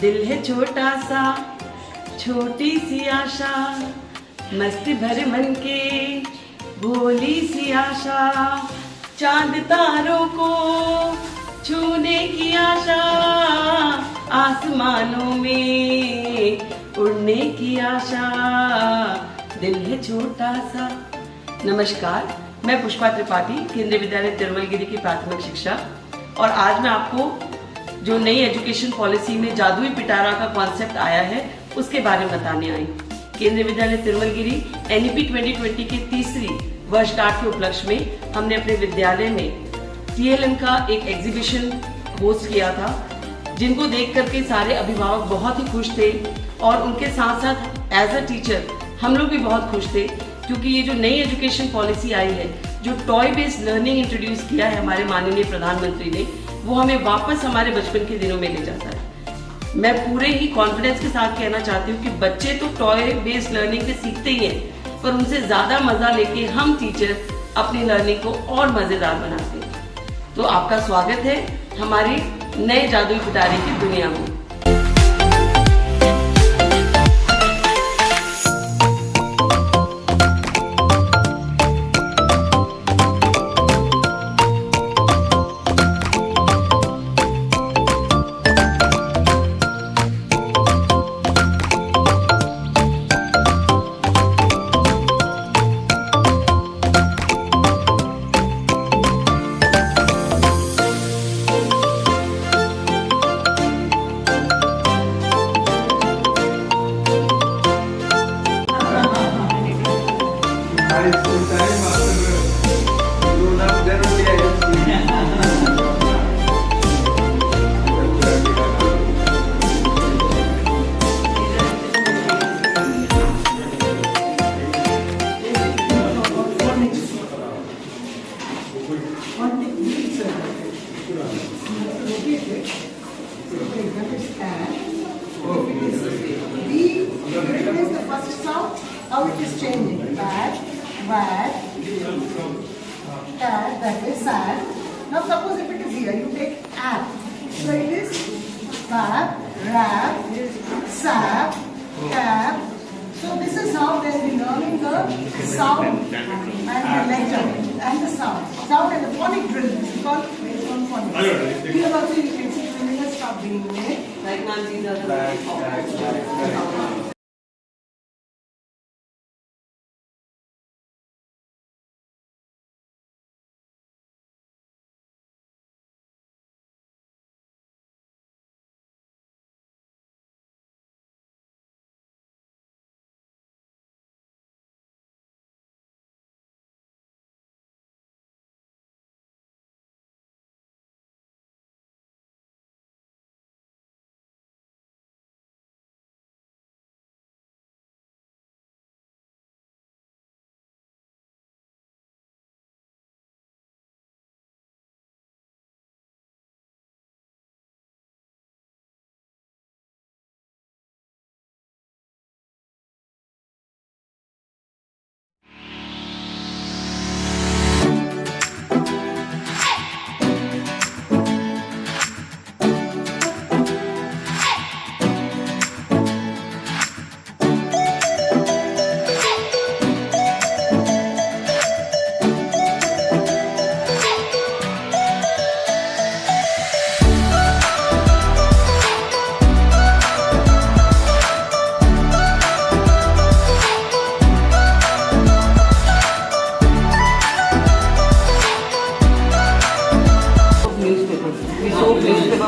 दिल है छोटा सा, छोटी सी आशा, मस्ती भरे मन के भोली सी आशा, चांद तारों को छूने की आशा, आसमानों में उड़ने की आशा, दिल है छोटा सा। नमस्कार, मैं पुष्पा त्रिपाठी, केंद्रीय विद्यालय तिरुमलगिरी की प्राथमिक शिक्षा, और आज मैं आपको जो नई एजुकेशन पॉलिसी में जादुई पिटारा का कॉन्सेप्ट आया है उसके बारे में बताने आई। केंद्रीय विद्यालय तिरुमलगिरी NEP 2020 के तीसरी वर्षगांठ के उपलक्ष्य में हमने अपने विद्यालय में TLM का एक एग्जीबिशन होस्ट किया था, जिनको देख करके सारे अभिभावक बहुत ही खुश थे और उनके साथ साथ एज अ टीचर हम लोग भी बहुत खुश थे, क्योंकि ये जो नई एजुकेशन पॉलिसी आई है, जो टॉय बेस्ड लर्निंग इंट्रोड्यूस किया है हमारे माननीय प्रधानमंत्री ने, वो हमें वापस हमारे बचपन के दिनों में ले जाता है। मैं पूरे ही कॉन्फिडेंस के साथ कहना चाहती हूँ कि बच्चे तो टॉय बेस्ड लर्निंग से सीखते ही हैं, पर उनसे ज़्यादा मज़ा लेके हम टीचर अपनी लर्निंग को और मज़ेदार बनाते हैं। तो आपका स्वागत है हमारी नए जादुई पिटारे की दुनिया में। How it is changing? Bad, bad, cat, that is sad. Now suppose if it is here, you take app. So it is bab, rap, sap, cap. So this is how they will be learning the sound and the letter and the sound. Sound and the phonic drill. This is called based on phonics. Here also you can see fingers start being made. Like now these are the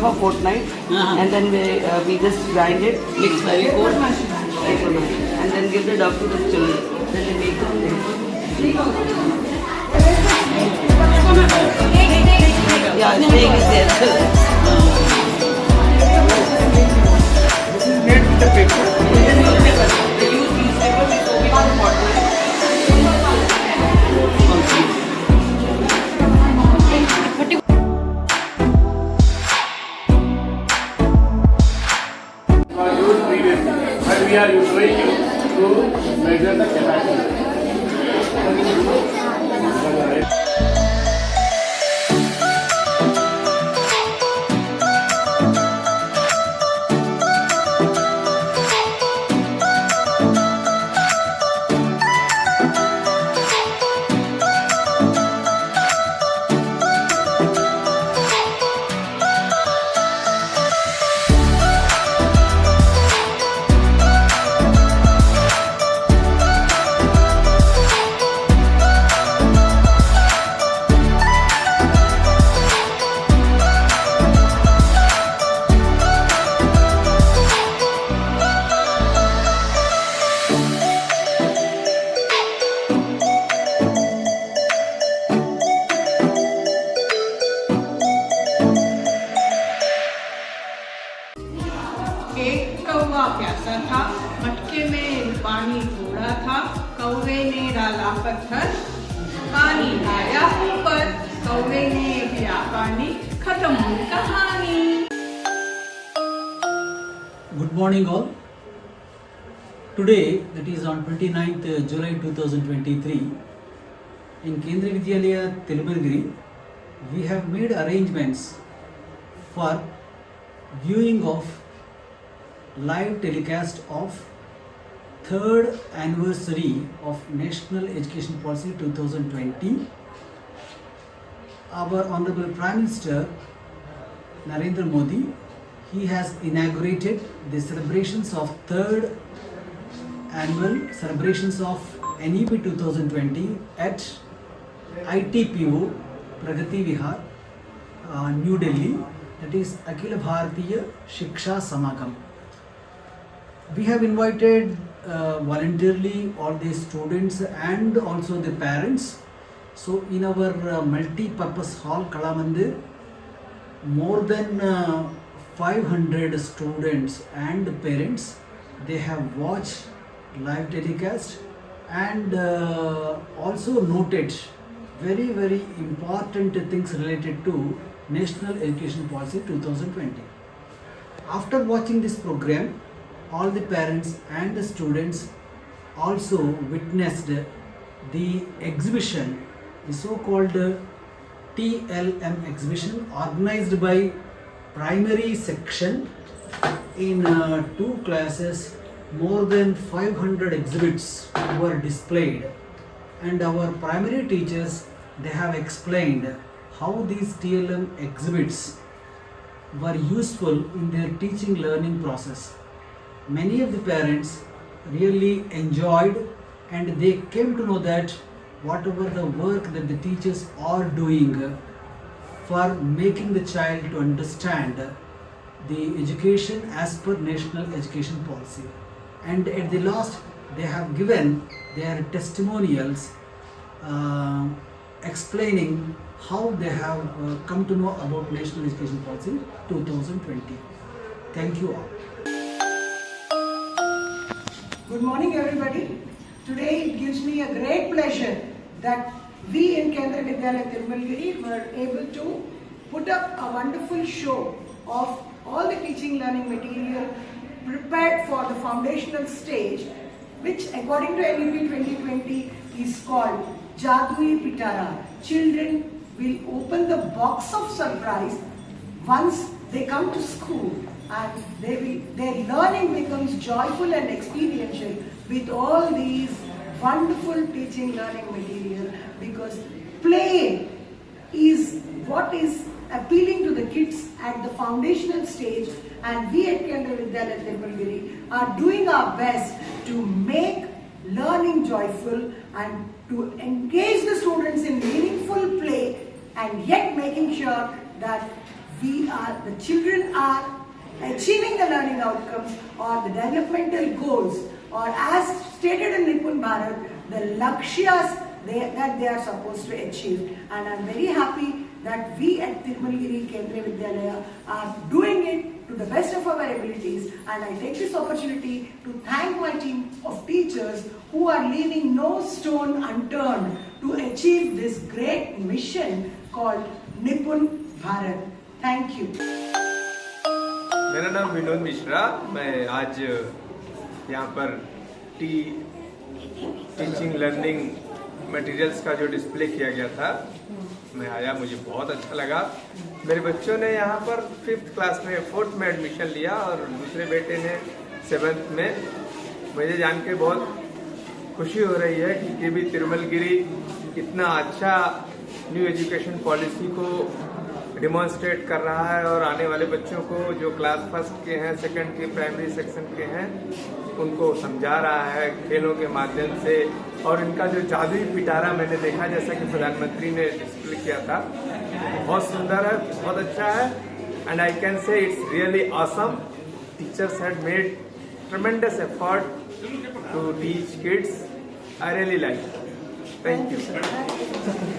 for fortnight, and then we just grind it, mix very cold, and then give the dough to the children. Then they make it. Yeah, staying is there. This is made with the paper. They use newspaper, so we don't bottle it. We are showing you to measure the capacity. पानी आया ऊपर, कौवे ने पिया पानी, खत्म कहानी। Good morning all. Today, that is on 29th July 2023, in Kendriya Vidyalaya Tirumagiri, we have made arrangements for viewing of live telecast of 3rd anniversary of National Education Policy 2020. Our Honorable Prime Minister Narendra Modi, he has inaugurated the celebrations of 3rd annual celebrations of NEP 2020 at ITPO Pragati Vihar, New Delhi, that is Akhil Bharatiya Shiksha Samagam. We have invited voluntarily all the students and also the parents. So in our multi-purpose hall Kalamandir, more than 500 students and parents, they have watched live telecast and also noted very important things related to National Education Policy 2020. After watching this program, all the parents and the students also witnessed the exhibition, the so-called TLM exhibition organized by primary section in 2 classes. More than 500 exhibits were displayed, and our primary teachers, they have explained how these TLM exhibits were useful in their teaching learning process. Many of the parents really enjoyed, and they came to know that whatever the work that the teachers are doing for making the child to understand the education as per National Education Policy. And at the last, they have given their testimonials explaining how they have come to know about National Education Policy 2020. Thank you all. Good morning, everybody. Today it gives me a great pleasure that we in Kendriya Vidyalaya Tirumagiri were able to put up a wonderful show of all the teaching learning material prepared for the foundational stage, which according to NEP 2020 is called Jadui Pitara. Children will open the box of surprise once they come to school, and their learning becomes joyful and experiential with all these wonderful teaching learning material, because play is what is appealing to the kids at the foundational stage, and we at Kendriya Vidyalaya Tirumagiri are doing our best to make learning joyful and to engage the students in meaningful play, and yet making sure that the children are achieving the learning outcomes or the developmental goals, or as stated in Nipun Bharat, the lakshyas that they are supposed to achieve. And I'm very happy that we at Tirumagiri Kendriya Vidyalaya are doing it to the best of our abilities, and I take this opportunity to thank my team of teachers who are leaving no stone unturned to achieve this great mission called Nipun Bharat. Thank you. मेरा नाम विनोद मिश्रा। मैं आज यहाँ पर teaching learning materials का जो display किया गया था, मैं आया, मुझे बहुत अच्छा लगा। मेरे बच्चों ने यहाँ पर 5th क्लास में 4th में एडमिशन लिया और दूसरे बेटे ने 7th में। मुझे जान के बहुत खुशी हो रही है कि केबी तिरुमलगिरी इतना अच्छा न्यू एजुकेशन पॉलिसी को डिमॉन्स्ट्रेट कर रहा है और आने वाले बच्चों को जो क्लास 1st के हैं, 2nd के, प्राइमरी सेक्शन के हैं, उनको समझा रहा है खेलों के माध्यम से। और इनका जो जादुई पिटारा मैंने देखा, जैसा कि प्रधानमंत्री ने डिस्प्ले किया था, बहुत सुंदर है, बहुत अच्छा है। And I can say it's really awesome. Teachers had made tremendous effort to teach kids. I really like. Thank you sir.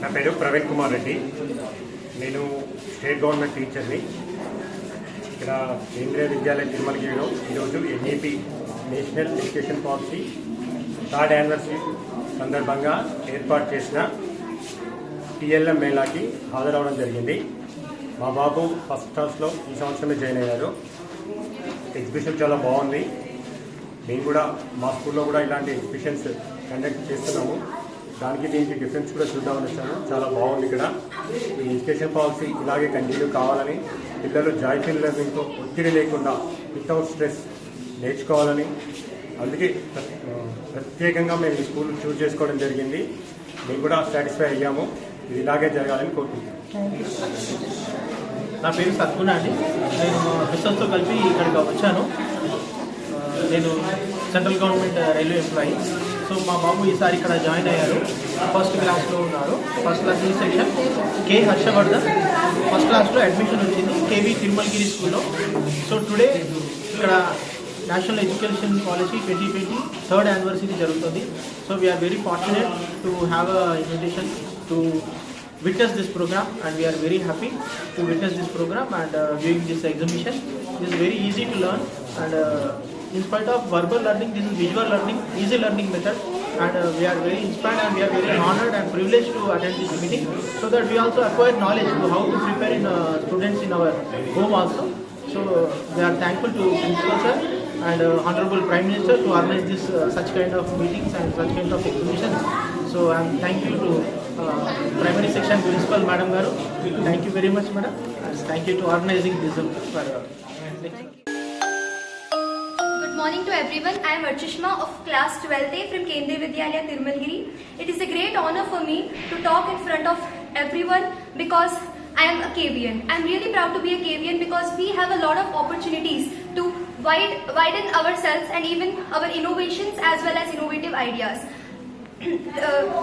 నా పేరు ప్రవీణ్ కుమార్ రెడ్డి. నేను స్టేట్ గవర్నమెంట్ టీచర్ని. ఇక్కడ కేంద్రీయ విద్యాలయ తిరుమలగిరిలో ఈరోజు NEP national education policy 3rd anniversary సందర్భంగా ఏర్పాటు చేసిన టీఎల్ఎం మేళాకి హాజరవడం జరిగింది. మా బాబు ఫస్ట్ క్లాస్లో ఈ సంవత్సరమే జాయిన్ అయ్యారు. ఎగ్జిబిషన్ చాలా బాగుంది. మేము కూడా మా స్కూల్లో కూడా ఇలాంటి ఎగ్జిబిషన్స్ కండక్ట్ చేస్తున్నాము. దానికి దీనికి డిఫరెన్స్ కూడా చూద్దామని వచ్చాను. చాలా బాగుంది ఇక్కడ. ఈ ఎడ్యుకేషన్ పాలసీ ఇలాగే కంటిన్యూ కావాలని, పిల్లలు జాయ్ఫుల్ లెర్నింగ్తో ఒత్తిడి లేకుండా వితౌట్ స్ట్రెస్ నేర్చుకోవాలని, అందుకే ప్రత్యేకంగా మేము ఈ స్కూల్ చూస్ చేసుకోవడం జరిగింది. మేము కూడా సాటిస్ఫై అయ్యాము. ఇది ఇలాగే జరగాలని కోరుకుంటున్నాం. నా పేరు సద్గుణ అండి. నేను మిస్సెస్తో కలిపి ఇక్కడికి వచ్చాను. నేను central government railway employee. So మా బాబు ఈసారి ఇక్కడ జాయిన్ అయ్యారు. ఫస్ట్ క్లాస్లో ఉన్నారు. First class E section K Harshavardhan. First క్లాస్లో అడ్మిషన్ వచ్చింది కేవీ తిరుమలగిరి స్కూల్లో. సో టుడే ఇక్కడ national education policy 2020 third anniversary జరుగుతుంది. So we are very fortunate to have a invitation to witness this program, and we are very happy to witness this program and viewing this exhibition. This is very easy to learn, and in spite of verbal learning, this is visual learning, easy learning method, and we are very inspired and we are very honored and privileged to attend this meeting, so that we also acquire knowledge to how to prepare in students in our home also. So we are thankful to Principal Sir and Honorable Prime Minister to organize this such kind of meetings and such kind of exhibitions. So I am thankful to Primary Section Principal Madam Garu. Thank you very much, Madam. And thank you to organizing this for Good morning to everyone. I am Archishma of class 12A from Kendriya Vidyalaya Tirumalgiri. It is a great honor for me to talk in front of everyone because I am a KVN. I am really proud to be a KVN because we have a lot of opportunities to widen ourselves and even our innovations as well as innovative ideas.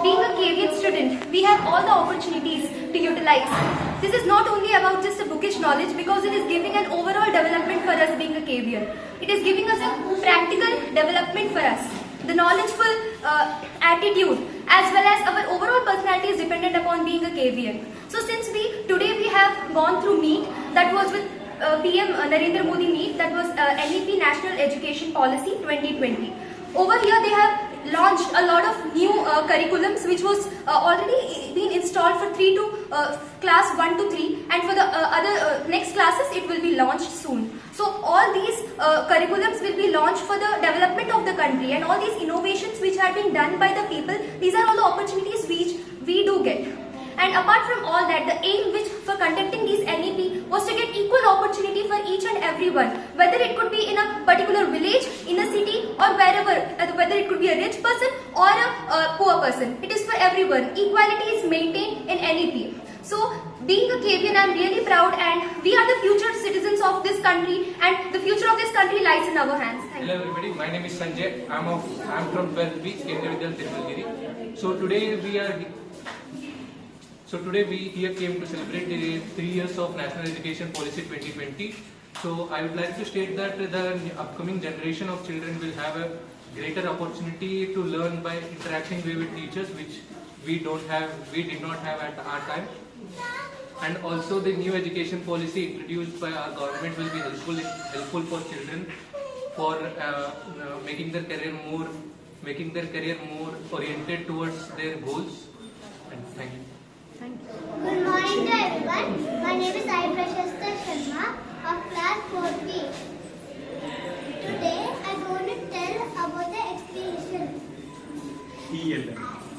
Being a KVN student, we have all the opportunities to utilize. This is not only about just a bookish knowledge because it is giving an overall development for us being a KVN. It is giving us a practical development for us. The knowledgeful attitude as well as our overall personality is dependent upon being a KVN. So since today we have gone through meet that was with PM Narendra Modi meet, that was NEP National Education Policy 2020. Over here they have launched a lot of new curriculums which was already been installed for class 1 to 3, and for the other next classes it will be launched soon. So all these curriculums will be launched for the development of the country, and all these innovations which are being done by the people, these are all the opportunities which we do get. And apart from all that, the aim which for conducting these NEP was to get equal opportunity for each and everyone, whether it could be in a particular village, in a city, or wherever, whether it could be a rich person or a poor person. It is for everyone. Equality is maintained in NEP. So being a KVN, I am really proud, and we are the future citizens of this country, and the future of this country lies in our hands. Thank Hello everybody, my name is Sanjay. I am from 12th B, Kendriya Vidyalaya Tirumalgiri. So today we here came to celebrate the 3 years of National Education Policy 2020. So I would like to state that the upcoming generation of children will have a greater opportunity to learn by interacting with teachers, which we did not have at our time. And also the new education policy introduced by our government will be helpful for children for making their career more oriented towards their goals. And thank you. Good morning to everyone. My name is Sai Prashasta Sharma of class 4B. Today I am going to tell about the exhibition.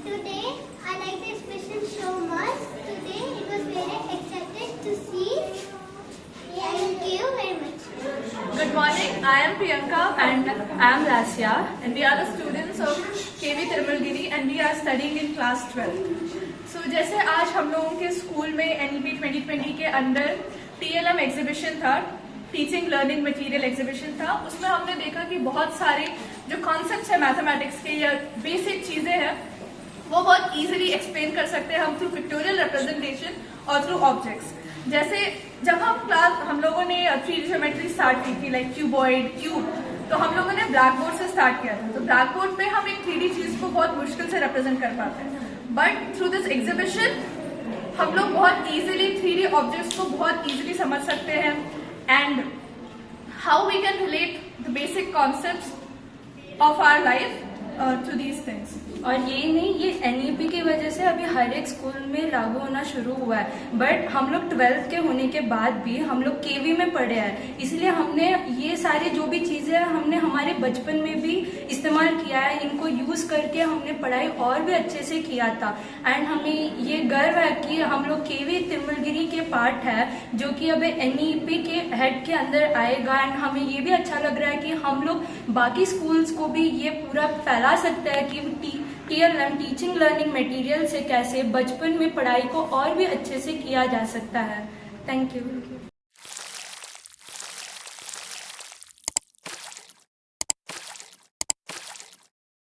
Today I like the exhibition so much. Today it was very excited to see. Thank you very much. Good morning. I am Priyanka and I am Lasya, and we are the students of KV Tirumalgiri and we are studying in class 12. So जैसे आज हम लोगों के school में NEP 2020 के अंदर TLM exhibition था, teaching learning material exhibition था, उसमें हमने देखा कि बहुत सारे जो कॉन्सेप्ट्स है मैथमेटिक्स के या बेसिक चीज़ें हैं वो बहुत इजीली एक्सप्लेन कर सकते हैं हम थ्रू पिक्टोरियल रिप्रेजेंटेशन और थ्रू ऑब्जेक्ट्स. जैसे जब हम लोगों ने 3D ज्योमेट्री स्टार्ट की थी, लाइक क्यूबॉइड, क्यूब, तो हम लोगों ने ब्लैक बोर्ड से स्टार्ट किया था. तो ब्लैक बोर्ड पे हम एक 3D चीज़ को बहुत मुश्किल से रिप्रेजेंट कर पाते हैं, बट थ्रू दिस एग्जीबिशन हम लोग बहुत इजीली 3D ऑब्जेक्ट्स को बहुत इजीली समझ सकते हैं, and how we can relate the basic concepts of our life to these things. और ये नहीं, ये NEP की वजह से अभी हर एक स्कूल में लागू होना शुरू हुआ है, बट हम लोग 12th के होने के बाद भी हम लोग केवी में पढ़े हैं, इसलिए हमने ये सारे जो भी चीज़ें हमने हमारे बचपन में भी इस्तेमाल किया है, इनको यूज़ करके हमने पढ़ाई और भी अच्छे से किया था। एंड हमें ये गर्व है कि हम लोग केवी तिरुमलगिरी के पार्ट है, जो कि अब NEP के हेड के अंदर आएगा। एंड हमें ये भी अच्छा लग रहा है कि हम लोग बाकी स्कूल्स को भी ये पूरा फैला सकते हैं कि TLM टीचिंग लर्निंग मटेरियल से कैसे बचपन में पढ़ाई को और भी अच्छे से किया जा सकता है। Thank you.